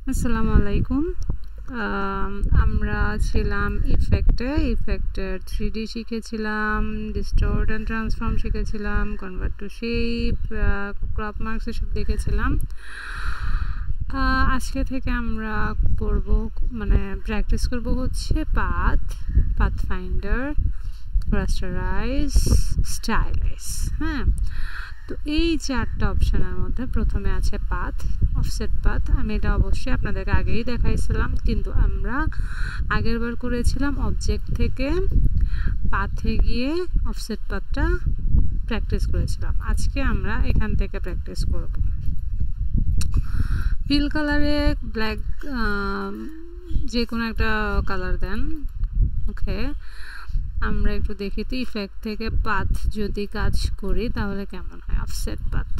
আসসালামু আলাইকুম। আমরা ছিলাম ইফেক্টের 3D শিখেছিলাম, ডিস্টোর্ট অ্যান্ড ট্রান্সফর্ম শিখেছিলাম, convert to shape, crop marks এসব দেখেছিলাম। আজকে থেকে আমরা করব প্র্যাকটিস করব হচ্ছে পাথ ফাইন্ডার, রাস্টারাইজ, স্টাইলাইজ। হ্যাঁ, তো এই চারটা অপশনের মধ্যে প্রথমে আছে পাথ, অফসেট পাথ। আমি এটা অবশ্যই আপনাদেরকে আগেই দেখাইছিলাম, কিন্তু আমরা আগের বার করেছিলাম অবজেক্ট থেকে পাথে গিয়ে অফসেট পাথটা প্র্যাকটিস করেছিলাম। আজকে আমরা এখান থেকে প্র্যাকটিস করব। ফিল কালারে ব্ল্যাক, যে কোনো একটা কালার দেন। ওকে, আমরা একটু দেখি তো ইফেক্ট থেকে পাথ যদি কাজ করি তাহলে কেমন হয়। অফসেট পাথ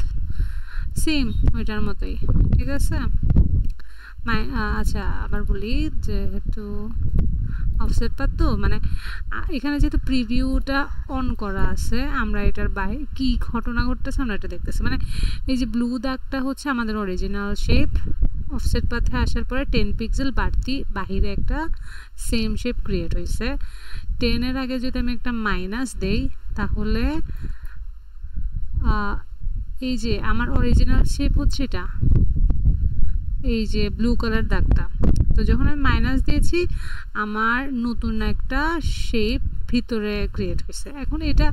সেম ওইটার মতোই, ঠিক আছে। আচ্ছা, আবার বলি, যেহেতু অফসেট পাথ তো এখানে যেহেতু প্রিভিউটা অন করা আছে, আমরা এটার বাইরে কি ঘটনা ঘটতেছে আমরা এটা দেখতেছি। এই যে ব্লু দাগটা হচ্ছে আমাদের অরিজিনাল শেপ। অফসেট পাথে আসার পরে 10 পিক্সেল বাহিরে একটা সেম শেপ ক্রিয়েট হয়েছে। 10-এর আগে যদি আমি একটা মাইনাস দেই তাহলে এই যে আমার অরিজিনাল শেপ হচ্ছে এটা, এই যে ব্লু কালার দাগটা। তো যখন আমি মাইনাস দিয়েছি আমার নতুন একটা শেপ ভিতরে ক্রিয়েট হয়েছে। এখন এটা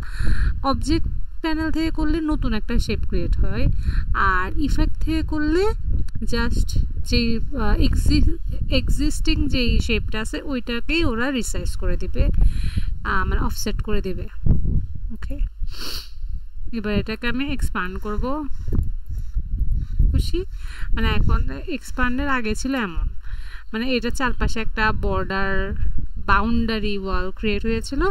অবজেক্ট প্যানেল থেকে করলে নতুন একটা শেপ ক্রিয়েট হয়, আর ইফেক্ট থেকে করলে জাস্ট যেই এক্সিস্টিং যেই শেপটা আছে ওইটাকেই ওরা রিসাইজ করে দিবে, অফসেট করে দিবে। ওকে, এবার এটাকে আমি এক্সপান্ড করব। খুশি? এখন এক্সপান্ডের আগে ছিল এমন, এটা চারপাশে একটা বাউন্ডারি ওয়াল ক্রিয়েট হয়েছিল,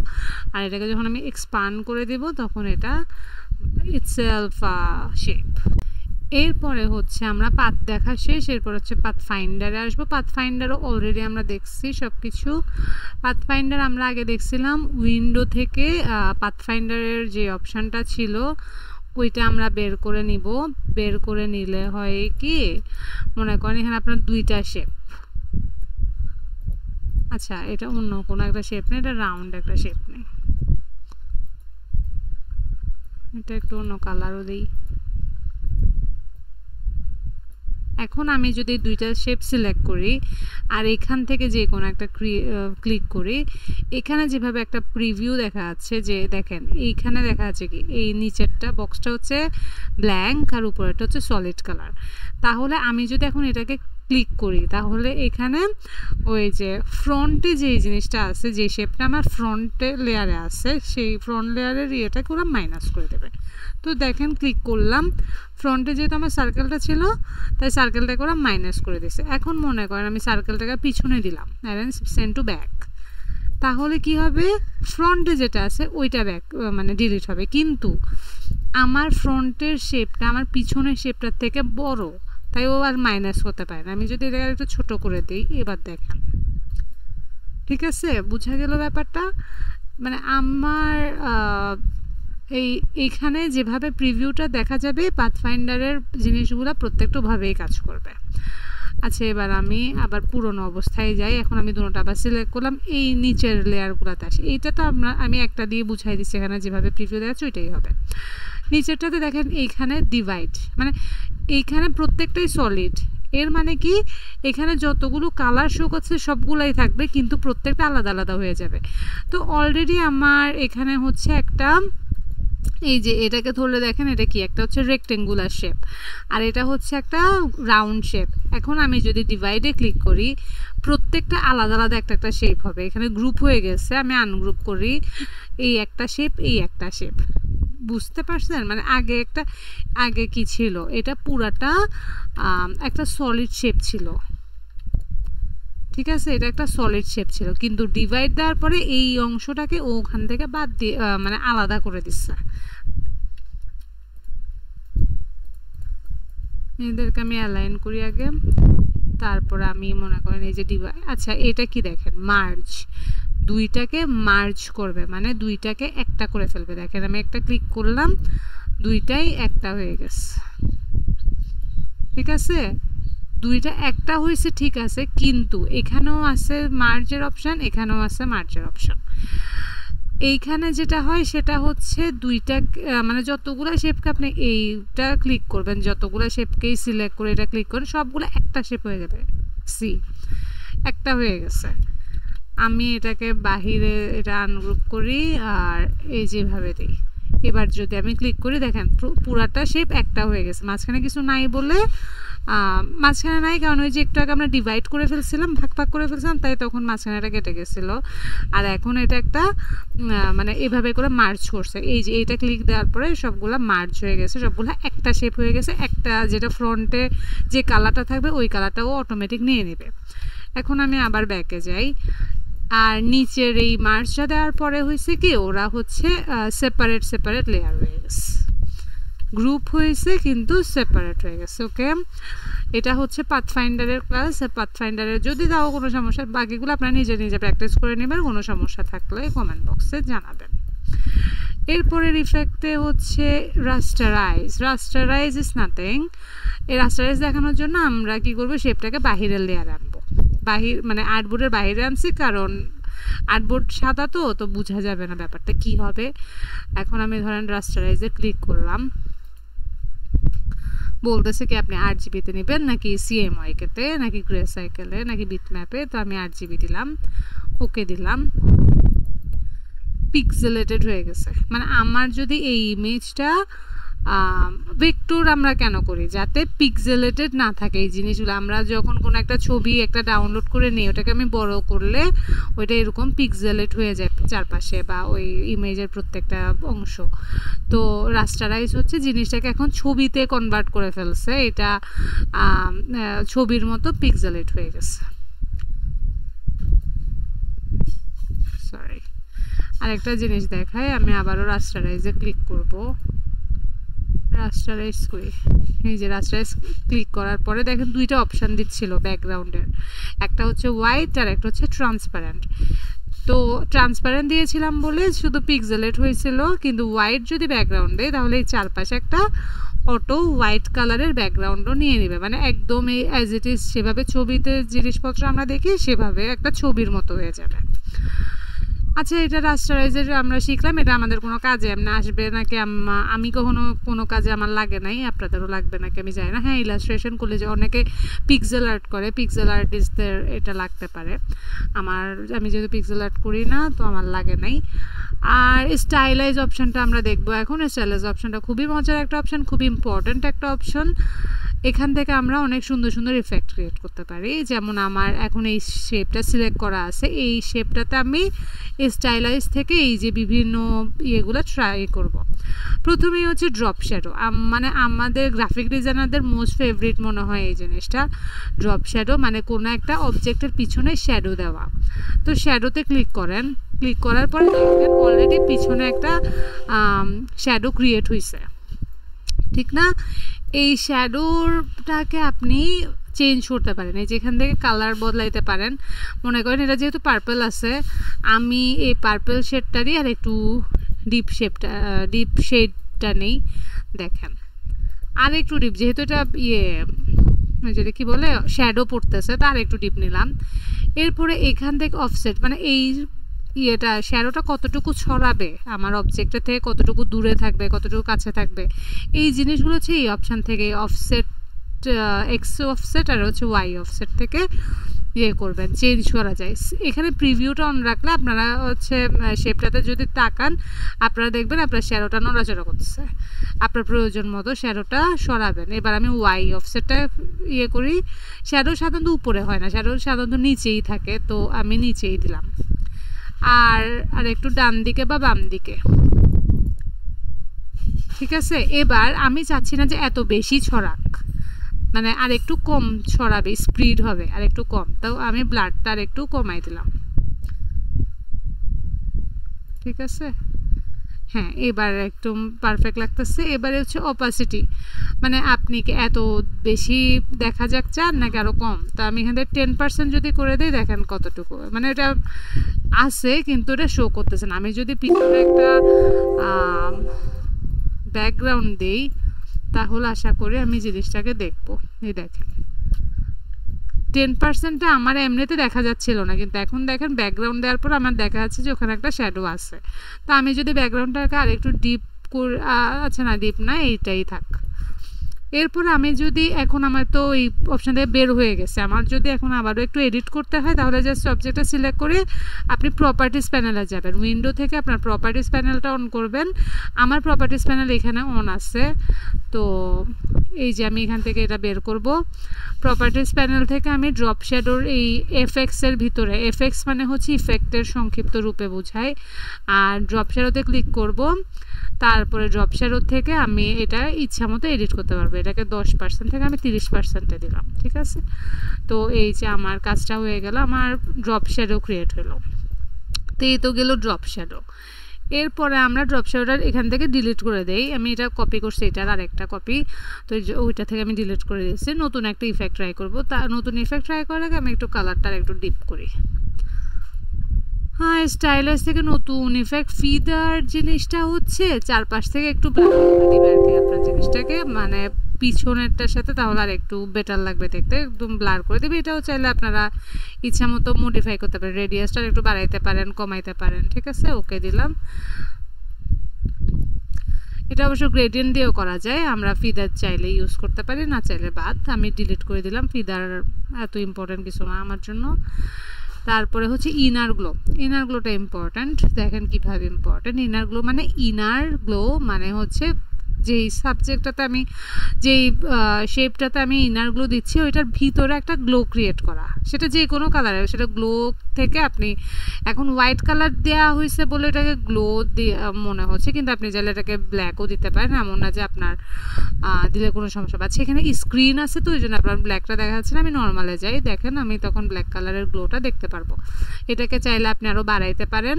আর এটাকে যখন আমি এক্সপান্ড করে দেব তখন এটা ইটসেলফ শেপ। এরপরে হচ্ছে আমরা পাথ দেখা শেষ, এরপর হচ্ছে পাথ ফাইন্ডারে আসবো। পাথ ফাইন্ডারও অলরেডি আমরা দেখছি সব কিছু। পাথ ফাইন্ডার আমরা আগে দেখছিলাম উইন্ডো থেকে পাথ ফাইন্ডারের যে অপশানটা ছিল ওইটা আমরা বের করে নিব। বের করে নিলে হয় কি, মনে করেন এখানে আপনার দুইটা শেপ, আচ্ছা এটা অন্য কোনো একটা শেপ নেই, এটা রাউন্ড একটা শেপ নেই, এটা একটু অন্য কালারও দিই। এখন আমি যদি দুইটা শেপ সিলেক্ট করি আর এখান থেকে যে কোনো একটা ক্লিক করি, এখানে যেভাবে একটা প্রিভিউ দেখা যাচ্ছে, যে দেখেন এইখানে দেখা যাচ্ছে কি এই নিচেরটা বক্সটা হচ্ছে ব্ল্যাঙ্ক আর উপরেরটা হচ্ছে সলিড কালার। তাহলে আমি যদি এখন এটাকে ক্লিক করি তাহলে এখানে ওই যে ফ্রন্টে যেই জিনিসটা আছে, যে শেপটা আমার ফ্রন্টে লেয়ারে আছে, সেই ফ্রন্ট লেয়ারের ইয়েটাকে ওরা মাইনাস করে দেবে। তো দেখেন ক্লিক করলাম, ফ্রন্টে যেহেতু আমার সার্কেলটা ছিল তাই সার্কেলটাকে ওরা মাইনাস করে দিছে। এখন মনে করেন আমি সার্কেলটাকে পিছনে দিলাম, সেন্ড টু ব্যাক, তাহলে কি হবে, ফ্রন্টে যেটা আছে ওইটা ব্যাক ডিলিট হবে, কিন্তু আমার ফ্রন্টের শেপটা আমার পিছনের শেপটার থেকে বড়, তাই ও আর মাইনাস হতে পারে না। আমি যদি এটাকে একটু ছোট করে দিই, এবার দেখেন, ঠিক আছে, বোঝা গেল ব্যাপারটা। আমার এইখানে যেভাবে প্রিভিউটা দেখা যাবে পাথফাইন্ডারের জিনিসগুলো প্রত্যেকটাভাবেই কাজ করবে। আচ্ছা, এবার আমি আবার পুরনো অবস্থায় যাই। এখন আমি দুটোটা আবার সিলেক্ট করলাম, এই নিচের লেয়ারগুলোতে আসি। এইটা তো আমি একটা দিয়ে বুঝাই দিচ্ছি, এখানে যেভাবে প্রিভিউ দেখাচ্ছে ওইটাই হবে। নিচেরটাতে দেখেন এইখানে ডিভাইড, এইখানে প্রত্যেকটাই সলিড। এর কি, এখানে যতগুলো কালার শো করছে সবগুলাই থাকবে, কিন্তু প্রত্যেকটা আলাদা আলাদা হয়ে যাবে। তো অলরেডি আমার এখানে হচ্ছে একটা, এই যে এটাকে ধরলে দেখেন এটা কি, একটা হচ্ছে রেক্টেঙ্গুলার শেপ আর এটা হচ্ছে একটা রাউন্ড শেপ। এখন আমি যদি ডিভাইডে ক্লিক করি, প্রত্যেকটা আলাদা আলাদা একটা একটা শেপ হবে। এখানে গ্রুপ হয়ে গেছে, আমি আনগ্রুপ করি, এই একটা শেপ, এই একটা শেপ, বুঝতে পারছেন? আগে কি ছিল, এটা পুরাটা একটা সলিড শেপ ছিল, ঠিক আছে, এটা একটা সলিড শেপ ছিল, কিন্তু ডিভাইড দেওয়ার পরে এই অংশটাকে ওখান থেকে বাদ দিয়ে আলাদা করে দিচ্ছে। এদেরকে আমি অ্যালাইন করি আগে, তারপরে আমি মনে করেন এই যে ডিভাইড, আচ্ছা এটা কি দেখেন, মার্জ, দুইটাকে মার্জ করবে, দুইটাকে একটা করে ফেলবে। দেখেন আমি একটা ক্লিক করলাম, দুইটাই একটা হয়ে গেছে, ঠিক আছে। দুইটা একটা হয়েছে ঠিক আছে, কিন্তু এখানেও আছে মার্জের অপশান, এখানেও আছে মার্জের অপশান। এইখানে যেটা হয় সেটা হচ্ছে দুইটা মানে যতগুলো শেপকে আপনি এইটা ক্লিক করবেন, যতগুলো শেপকেই সিলেক্ট করে এটা ক্লিক করেন, সবগুলো একটা শেপ হয়ে যাবে। সি একটা হয়ে গেছে। আমি এটাকে বাহিরে এটা আনগ্রুপ করি আর এই যেভাবে দিই। এবার যদি আমি ক্লিক করি দেখেন পুরাটা শেপ একটা হয়ে গেছে, মাঝখানে কিছু নাই বলে মাঝখানে নাই, কারণ ওই যে একটু আগে আমরা ডিভাইড করে ফেলছিলাম, ভাগ ভাগ করে ফেলছিলাম, তাই তখন মাঝখানেটা কেটে গেছিলো। আর এখন এটা একটা মানে এভাবে করে মার্চ করছে, এই যে এইটা ক্লিক দেওয়ার পরে সবগুলা মার্চ হয়ে গেছে, সবগুলা একটা শেপ হয়ে গেছে। একটা যেটা ফ্রন্টে যে কালারটা থাকবে ওই কালারটাও অটোমেটিক নিয়ে নেবে। এখন আমি আবার ব্যাকে যাই, আর নিচের এই মার্চটা দেওয়ার পরে হয়েছে কি ওরা হচ্ছে সেপারেট সেপারেট লেয়ার হয়ে গেছে, গ্রুপ হয়েছে কিন্তু সেপারেট হয়ে গেছে। ওকে, এটা হচ্ছে পাথফাইন্ডারের ক্লাস। পাথফাইন্ডারের যদি দাও কোনো সমস্যা, বাকিগুলো আপনারা নিজে নিজে প্র্যাকটিস করে নেবেন, কোনো সমস্যা থাকলে কমেন্ট বক্সে জানাবেন। এরপরের ইফেক্টে হচ্ছে রাস্টারাইজ। Rasterise is nothing. এই রাস্টারাইজ দেখানোর জন্য আমরা কি করবো, শেপটাকে বাহিরের লেয়ার আনবো, মানে আর্টবোর্ডের বাইরে আনছি, কারণ আর্টবোর্ড সাদা তো বোঝা যাবে না ব্যাপারটা কি হবে। এখন আমি ধরেন রাস্টারাইজে ক্লিক করলাম, বলতেছে কি আপনি 8GB নেবেন নাকি CMYK-তে নাকি গ্রে সাইকেলে নাকি বিটম্যাপে, তো আমি 8GB দিলাম, ওকে দিলাম। পিক্সেলেটেড হয়ে গেছে, মানে আমার যদি এই ইমেজটা ভেক্টর আমরা কেন করি, যাতে পিক্সেলেটেড না থাকে এই জিনিসগুলো। আমরা যখন কোনো একটা ছবি একটা ডাউনলোড করে নিই, ওটাকে আমি বড় করলে ওইটা এরকম পিক্সেলেট হয়ে যায় চারপাশে বা ওই ইমেজের প্রত্যেকটা অংশ। তো রাস্টারাইজ হচ্ছে জিনিসটাকে এখন ছবিতে কনভার্ট করে ফেলছে, এটা ছবির মতো পিক্সেলেট হয়ে গেছে। সরি, আরেকটা জিনিস দেখায়, আমি আবারও রাস্টারাইজে ক্লিক করব, রাস্টারাইজ করি। এই যে রাস্টারাইজ ক্লিক করার পরে দেখেন দুইটা অপশান দিচ্ছিল ব্যাকগ্রাউন্ডের, একটা হচ্ছে হোয়াইট আর একটা হচ্ছে ট্রান্সপারেন্ট। তো ট্রান্সপারেন্ট দিয়েছিলাম বলে শুধু পিক্সেলেট হয়েছিল, কিন্তু হোয়াইট যদি ব্যাকগ্রাউন্ডে তাহলে এই চারপাশে একটা অটো হোয়াইট কালারের ব্যাকগ্রাউন্ডও নিয়ে নেবে, মানে একদম এই অ্যাজ ইট ইজ সেভাবে ছবিতে জিনিসপত্র আমরা দেখি সেভাবে একটা ছবির মতো হয়ে যাবে। আচ্ছা, এটা রাস্টারাইজের আমরা শিখলাম, এটা আমাদের কোনো কাজে এমনি আসবে নাকি, আমি কখনো কোনো কাজে আমার লাগে নাই, আপনাদেরও লাগবে নাকি আমি জানি না। হ্যাঁ, ইলাস্ট্রেশন করলে যে অনেকে পিক্সেল আর্ট করে, পিক্সেল আর্টিস্টদের এটা লাগতে পারে, আমি যেহেতু পিক্সেল আর্ট করি না তো আমার লাগে নাই। আর স্টাইলাইজ অপশানটা আমরা দেখবো এখন। স্টাইলাইজ অপশানটা খুবই মজার একটা অপশান, খুবই ইম্পর্ট্যান্ট একটা অপশান। এখান থেকে আমরা অনেক সুন্দর সুন্দর ইফেক্ট ক্রিয়েট করতে পারি। যেমন আমার এখন এই শেপটা সিলেক্ট করা আছে, এই শেপটাতে আমি স্টাইলাইজ থেকে এই যে বিভিন্ন ইয়েগুলো ট্রাই করব। প্রথমেই হচ্ছে ড্রপ শ্যাডো, মানে আমাদের গ্রাফিক ডিজাইনারদের মোস্ট ফেভারিট মনে হয় এই জিনিসটা, ড্রপ শ্যাডো, মানে কোনো একটা অবজেক্টের পিছনে শ্যাডো দেওয়া। তো শ্যাডোতে ক্লিক করেন, ক্লিক করার পরে দেখবেন অলরেডি পিছনে একটা শ্যাডো ক্রিয়েট হয়েছে, ঠিক না? এই শ্যাডোটাকে আপনি চেঞ্জ করতে পারেন, এই যেখান থেকে কালার বদলাইতে পারেন। মনে করেন এটা যেহেতু পার্পল আছে, আমি এই পার্পল শেডটারই আর একটু ডিপ শেডটা নেই, দেখেন আর একটু ডিপ, যেহেতু এটা যেটা কি বলে শ্যাডো পড়তেছে, তার একটু ডিপ নিলাম। এরপরে এখান থেকে অফসেট, মানে এই শ্যাডোটা কতটুকু ছড়াবে আমার অবজেক্টের থেকে, কতটুকু দূরে থাকবে, কতটুকু কাছে থাকবে, এই জিনিসগুলো হচ্ছে এই অপশান থেকে অফসেট, এক্স অফসেট আর হচ্ছে ওয়াই অফসেট থেকে করবেন, চেঞ্জ করা যায়। এখানে প্রিভিউটা অন রাখলে আপনারা হচ্ছে শেপটাতে যদি তাকান আপনারা দেখবেন আপনার শ্যাডোটা নড়াচড়া করতেছে, আপনার প্রয়োজন মতো শ্যাডোটা সরাবেন। এবার আমি ওয়াই অফসেটটা করি, শ্যাডো সাধারণত উপরে হয় না, শ্যাডো সাধারণত নিচেই থাকে, তো আমি নিচেই দিলাম। আর একটু ডান দিকে বা বাম দিকে, ঠিক আছে? এবার আমি চাচ্ছি না যে এত বেশি ছড়াক, মানে আর একটু কম ছড়াবে, স্পিড হবে আর একটু কম, তাও আমি ব্লাডটা আর একটু কমাই দিলাম, ঠিক আছে? হ্যাঁ, এবার একদম পারফেক্ট লাগতেছে। এবারে হচ্ছে অপাসিটি, মানে আপনি কি এত বেশি দেখা যাক চান নাকি আরও কম, তা আমি এখান থেকে 10% যদি করে দিই দেখেন কতটুকু, মানে এটা আছে কিন্তু এটা শো করতেছে না। আমি যদি পিছনে একটা ব্যাকগ্রাউন্ড দিই তাহলে আশা করি আমি জিনিসটাকে দেখবো। এই দেখেন 10%টা আমার এমনিতে দেখা যাচ্ছিল না, কিন্তু এখন দেখেন ব্যাকগ্রাউন্ড দেওয়ার পর আমার দেখা যাচ্ছে যে ওখানে একটা শ্যাডো আছে। তো আমি যদি ব্যাকগ্রাউন্ডটাকে আর একটু ডিপ করে, আচ্ছা না ডিপ না, এইটাই থাক। এরপর আমি যদি এখন আমার তো এই অপশান থেকে বের হয়ে গেছে, আমার যদি এখন আবারও একটু এডিট করতে হয় তাহলে জাস্ট অবজেক্টটা সিলেক্ট করে আপনি প্রপার্টিস প্যানেলে যাবেন, উইন্ডো থেকে আপনার প্রপার্টিস প্যানেলটা অন করবেন। আমার প্রপার্টিস প্যানেল এখানে অন আছে, তো এই যে আমি এখান থেকে এটা বের করব। প্রপার্টিস প্যানেল থেকে আমি ড্রপ শ্যাডোর এই এফএক্সের ভিতরে, এফএক্স মানে হচ্ছে ইফেক্টের সংক্ষিপ্ত রূপে বোঝায়, আর ড্রপ শ্যাডোতে ক্লিক করব। তারপরে ড্রপ শ্যাডো থেকে আমি এটা ইচ্ছা মতো এডিট করতে পারবো। এটাকে 10% থেকে আমি 30%-এ দিলাম, ঠিক আছে। তো এই যে আমার কাজটা হয়ে গেল, আমার ড্রপ শ্যাডো ক্রিয়েট হলো। তো এই তো গেল ড্রপ শ্যাডো। এরপরে আমরা ড্রপ শ্যাডোটা এখান থেকে ডিলিট করে দেই। আমি এটা কপি করছি, এটার আরেকটা কপি, তো ওইটা থেকে আমি ডিলিট করে দিয়েছি। নতুন একটা ইফেক্ট ট্রাই করবো। তা নতুন ইফেক্ট ট্রাই করার আগে আমি একটু কালারটা একটু ডিপ করি। হ্যাঁ, স্টাইলাস থেকে নতুন ইফেক্ট ফিদার জিনিসটা হচ্ছে চারপাশ থেকে একটু ব্লার করে দিবে আর কি আপনার জিনিসটাকে, মানে পিছনেরটার সাথে, তাহলে আর একটু বেটার লাগবে দেখতে, একদম ব্লার করে দেবে। এটাও চাইলে আপনারা ইচ্ছা মতো মডিফাই করতে পারেন, রেডিয়াসটা একটু বাড়াইতে পারেন, কমাইতে পারেন, ঠিক আছে। ওকে দিলাম। এটা অবশ্য গ্রেডিয়েন্ট দিয়েও করা যায়, আমরা ফিদার চাইলে ইউজ করতে পারি, না চাইলে বাদ। আমি ডিলিট করে দিলাম, ফিদার এত ইম্পর্টেন্ট কিছু না আমার জন্য। তারপরে হচ্ছে ইনার গ্লো। ইনার গ্লোটা ইম্পর্ট্যান্ট, দেখেন কীভাবে ইম্পর্ট্যান্ট। ইনার গ্লো মানে হচ্ছে যেই সাবজেক্টটাতে আমি, যেই শেপটাতে আমি ইনার গ্লো দিচ্ছি ওইটার ভিতরে একটা গ্লো ক্রিয়েট করা, সেটা যে কোনো কালারের, সেটা গ্লো থেকে আপনি এখন হোয়াইট কালার দেওয়া হয়েছে বলে এটাকে গ্লো দিয়ে মনে হচ্ছে, কিন্তু আপনি চাইলে এটাকে ব্ল্যাকও দিতে পারেন, এমন না যে আপনার দিলে কোনো সমস্যা পাচ্ছে। এখানে স্ক্রিন আছে তো ওই জন্য আপনার ব্ল্যাকটা দেখা যাচ্ছে না। আমি নর্মালে যাই, দেখেন আমি তখন ব্ল্যাক কালারের গ্লোটা দেখতে পারবো। এটাকে চাইলে আপনি আরও বাড়াইতে পারেন,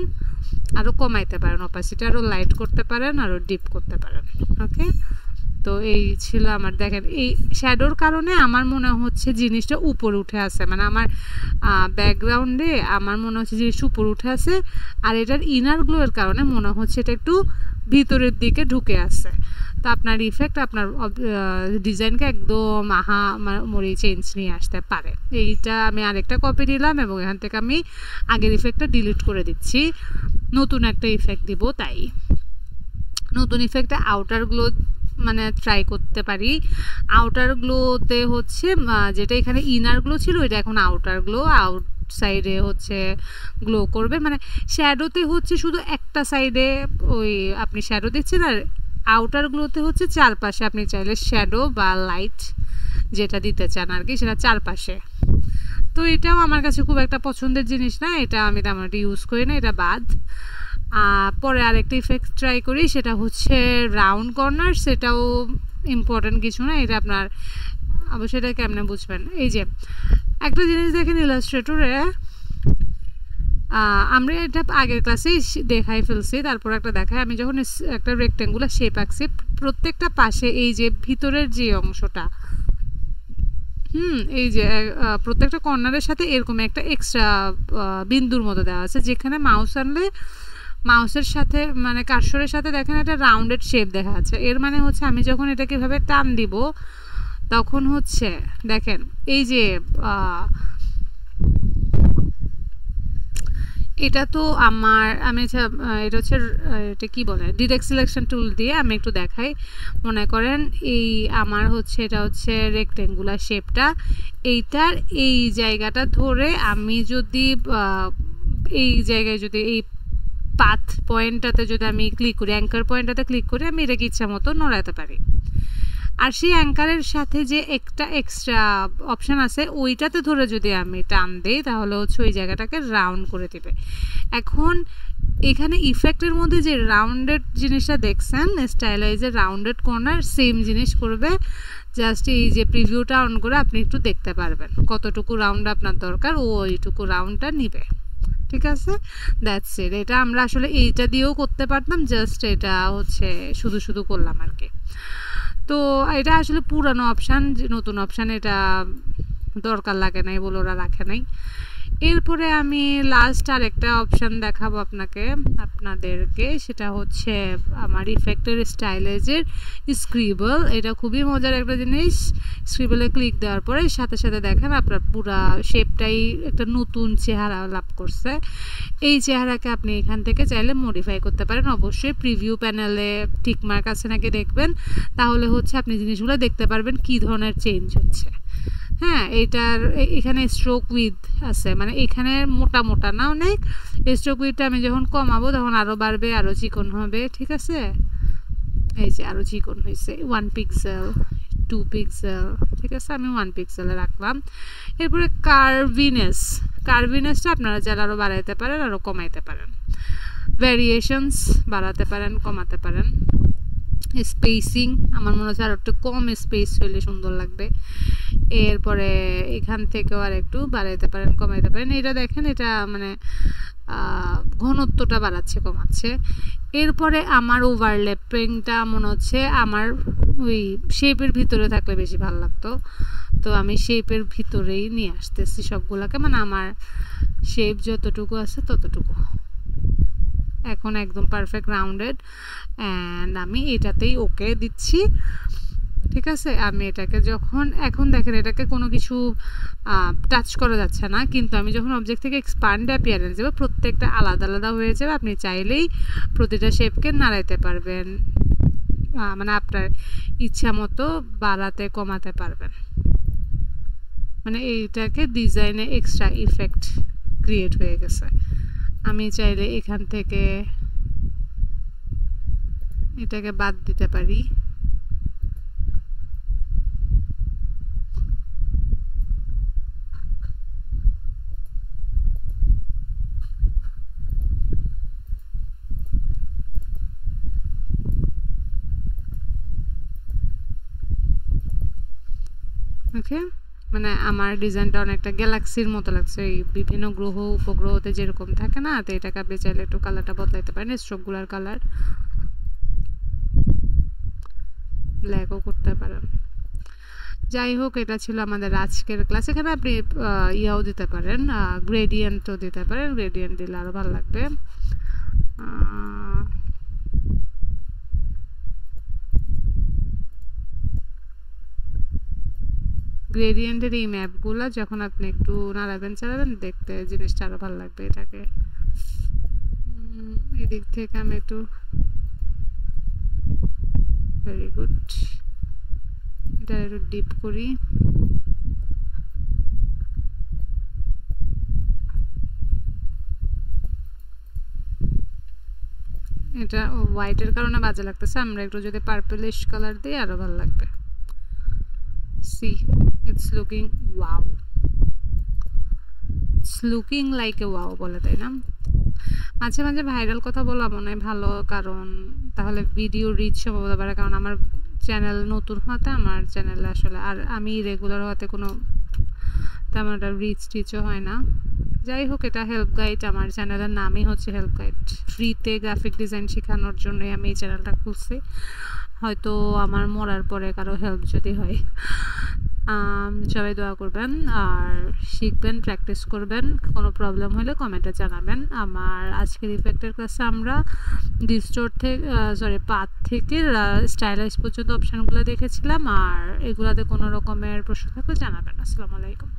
আরও কমাইতে পারেন, অপাসিটি আরও লাইট করতে পারেন, আরও ডিপ করতে পারেন। ওকে, তো এই ছিল আমার। দেখেন এই শ্যাডোর কারণে আমার মনে হচ্ছে জিনিসটা উপরে উঠে আসে, মানে আমার ব্যাকগ্রাউন্ডে আমার মনে হচ্ছে জিনিসটা উপরে উঠে আসে, আর এটার ইনার গ্লোয়ের কারণে মনে হচ্ছে এটা একটু ভিতরের দিকে ঢুকে আসে। তো আপনার ইফেক্ট আপনার ডিজাইনকে একদম মরি চেঞ্জ নিয়ে আসতে পারে। এইটা আমি আরেকটা কপি দিলাম এবং এখান থেকে আমি আগের ইফেক্টটা ডিলিট করে দিচ্ছি, নতুন একটা ইফেক্ট দিব। তাই নতুন ইফেক্টে আউটার গ্লো মানে ট্রাই করতে পারি। আউটার গ্লোতে হচ্ছে যেটা এখানে ইনার গ্লো ছিল, এটা এখন আউটার গ্লো, সাইডে হচ্ছে গ্লো করবে। মানে শ্যাডোতে হচ্ছে শুধু একটা সাইডে ওই আপনি শ্যাডো দিচ্ছেন, আর আউটার গ্লোতে হচ্ছে চারপাশে আপনি চাইলে শ্যাডো বা লাইট যেটা দিতে চান আর কি, সেটা চারপাশে। তো এটাও আমার কাছে খুব একটা পছন্দের জিনিস না, এটা আমি তেমন একটা ইউজ করি না, এটা বাদ। পরে আরেকটা ইফেক্ট ট্রাই করি, সেটা হচ্ছে রাউন্ড কর্নার। সেটাও ইম্পর্টেন্ট কিছু না, এটা আপনার অবশ্যই এটা কেমনে বুঝবেন। এই যে একটা জিনিস দেখেন ইলাস্ট্রেটরে, আমরা এটা আগের ক্লাসেই দেখাই ফেলছি, তারপর একটা দেখাই। আমি যখন একটা রেক্ট্যাঙ্গুলার শেপ আঁকছি, প্রত্যেকটা পাশে এই যে ভিতরের যে অংশটা, এই যে প্রত্যেকটা কর্নারের সাথে এরকম একটা এক্সট্রা বিন্দুর মতো দেওয়া আছে, যেখানে মাউস আনলে মাউসের সাথে মানে কার্সরের সাথে দেখেন একটা রাউন্ডেড শেপ দেখা যাচ্ছে। এর মানে হচ্ছে আমি যখন এটাকে এভাবে টান দিব তখন হচ্ছে দেখেন এই যে এটা তো আমি এটা হচ্ছে এটা কি বলে ডিরেক্ট সিলেকশন টুল দিয়ে আমি একটু দেখাই। মনে করেন এই আমার হচ্ছে এটা হচ্ছে রেক্টেঙ্গুলার শেপটা, এইটার এই জায়গাটা ধরে আমি যদি এই জায়গায় যদি এই পাথ পয়েন্টটাতে যদি আমি ক্লিক করি, অ্যাঙ্কার পয়েন্টটাতে ক্লিক করে আমি এটাকে ইচ্ছা মতো নড়াতে পারি। আর সেই অ্যাঙ্কারের সাথে যে একটা এক্সট্রা অপশান আছে ওইটাতে ধরে যদি আমি টান দিই তাহলে হচ্ছে ওই জায়গাটাকে রাউন্ড করে দেবে। এখন এখানে ইফেক্টের মধ্যে যে রাউন্ডেড জিনিসটা দেখছেন স্টাইলাইজের রাউন্ডেড কর্নার, সেম জিনিস করবে। জাস্ট এই যে প্রিভিউটা অন করে আপনি একটু দেখতে পারবেন কতটুকু রাউন্ড আপনার দরকার, ও ওইটুকু রাউন্ডটা নিবে। ঠিক আছে, দ্যাটস ইট। এটা আমরা আসলে এইটা দিয়েও করতে পারতাম, জাস্ট এটা হচ্ছে শুধু শুধু করলাম আর কি। তো এটা আসলে পুরানো অপশান, নতুন অপশান এটা দরকার লাগে নাই বলে ওরা রাখে নাই। এরপরে আমি লাস্ট আরেকটা অপশন দেখাবো আপনাদেরকে, সেটা হচ্ছে আমার ইফেক্টের স্টাইলাইজের স্ক্রিবল। এটা খুবই মজার একটা জিনিস। স্ক্রিবলে ক্লিক দেওয়ার পরে সাথে সাথে দেখেন আপনার পুরা শেপটাই একটা নতুন চেহারা লাভ করছে। এই চেহারাকে আপনি এখান থেকে চাইলে মডিফাই করতে পারেন। অবশ্যই প্রিভিউ প্যানেলে টিকমার্ক আছে নাকি দেখবেন, তাহলে হচ্ছে আপনি জিনিসগুলো দেখতে পারবেন কী ধরনের চেঞ্জ হচ্ছে। হ্যাঁ, এটার এখানে স্ট্রোক উইথ আছে, মানে এখানে মোটা মোটা না অনেক। স্ট্রোক উইথটা আমি যখন কমাবো তখন আরও বাড়বে, আরও চিকন হবে। ঠিক আছে, এই যে আরও চিকন হয়েছে, 1 পিক্সেল 2 পিক্সেল। ঠিক আছে, আমি 1 পিক্সেলে রাখলাম। এরপরে কার্ভিনেসটা আপনারা চাইলে আরও বাড়াইতে পারেন, আরও কমাইতে পারেন। ভ্যারিয়েশনস বাড়াতে পারেন, কমাতে পারেন। স্পেসিং আমার মনে হচ্ছে আর একটু কম স্পেস হলে সুন্দর লাগবে। এরপরে এখান থেকেও আর একটু বাড়াইতে পারেন, কমাইতে পারেন। এটা দেখেন, এটা মানে ঘনত্বটা বাড়াচ্ছে, কমাচ্ছে। এরপরে আমার ওভারল্যাপিংটা মনে হচ্ছে আমার ওই শেপের ভিতরে থাকলে বেশি ভালো লাগতো, তো আমি শেপের ভিতরেই নিয়ে আসতেছি সবগুলোকে, মানে আমার শেপ যতটুকু আছে ততটুকু। এখন একদম পারফেক্ট রাউন্ডেড, অ্যান্ড আমি এটাতেই ওকে দিচ্ছি। ঠিক আছে, আমি এটাকে যখন এখন দেখেন এটাকে কোনো কিছু টাচ করা যাচ্ছে না, কিন্তু আমি যখন অবজেক্ট থেকে এক্সপান্ড অ্যাপিয়ারেন্স দেবো প্রত্যেকটা আলাদা আলাদা হয়ে যাবে। আপনি চাইলেই প্রতিটা শেপকে নাড়াইতে পারবেন, মানে আপনার ইচ্ছা মতো বাড়াতে কমাতে পারবেন। মানে এইটাকে ডিজাইনে এক্সট্রা ইফেক্ট ক্রিয়েট হয়ে গেছে। আমি চাইলে এখান থেকে এটাকে বাদ দিতে পারি। ওকে, মানে আমার ডিজাইনটা অনেকটা গ্যালাক্সির মতো লাগছে, এই বিভিন্ন গ্রহ উপগ্রহতে যেরকম থাকে না, তো এটাকে আপনি চাইলে একটু কালারটা বদলাইতে পারেন, স্ট্রোকগুলোর কালার ব্ল্যাকও করতে পারেন। যাই হোক, এটা ছিল আমাদের আজকের ক্লাস। এখানে আপনি ইয়াও দিতে পারেন, গ্রেডিয়েন্টও দিতে পারেন। গ্রেডিয়েন্ট দিলে আরও ভালো লাগবে। গ্রেডিয়েন্টের এই ম্যাপগুলো যখন আপনি একটু নাড়াবেন চালাবেন, দেখতে জিনিসটা আরও ভালো লাগবে। এটাকে এদিক থেকে আমি একটু, ভেরি গুড, এটা একটু ডিপ করি। এটা হোয়াইটের কারণে বাজে লাগতেছে, আমরা একটু যদি পার্পলিশ কালার দিই আরও ভালো লাগবে। See, it's looking wow, it's looking like a wow বলে, তাই না? মাঝে মাঝে ভাইরাল কথা বলা মনে হয় ভালো, কারণ তাহলে ভিডিও রিচ সম্ভব পারে। কারণ আমার চ্যানেল নতুন হতে, আমার চ্যানেলে আসলে আর আমি রেগুলার হতে কোনো তেমন একটা রিচ টিচও হয় না। যাই হোক, এটা হেল্প গাইড, আমার চ্যানেলের নামই হচ্ছে হেল্প গাইড। ফ্রিতে গ্রাফিক ডিজাইন শেখানোর জন্যই আমি এই চ্যানেলটা খুলছি। হয়তো আমার মরার পরে কারো হেল্প যদি হয়। সবাই দোয়া করবেন আর শিখবেন, প্র্যাকটিস করবেন। কোনো প্রবলেম হলে কমেন্টে জানাবেন। আমার আজকের ইফেক্টের ক্লাসে আমরা ডিস্টোর থেকে পাথ থেকে স্টাইলাইজ পর্যন্ত অপশানগুলো দেখেছিলাম, আর এগুলাতে কোনো রকমের প্রশ্ন থাকলে জানাবেন। আসসালামু আলাইকুম।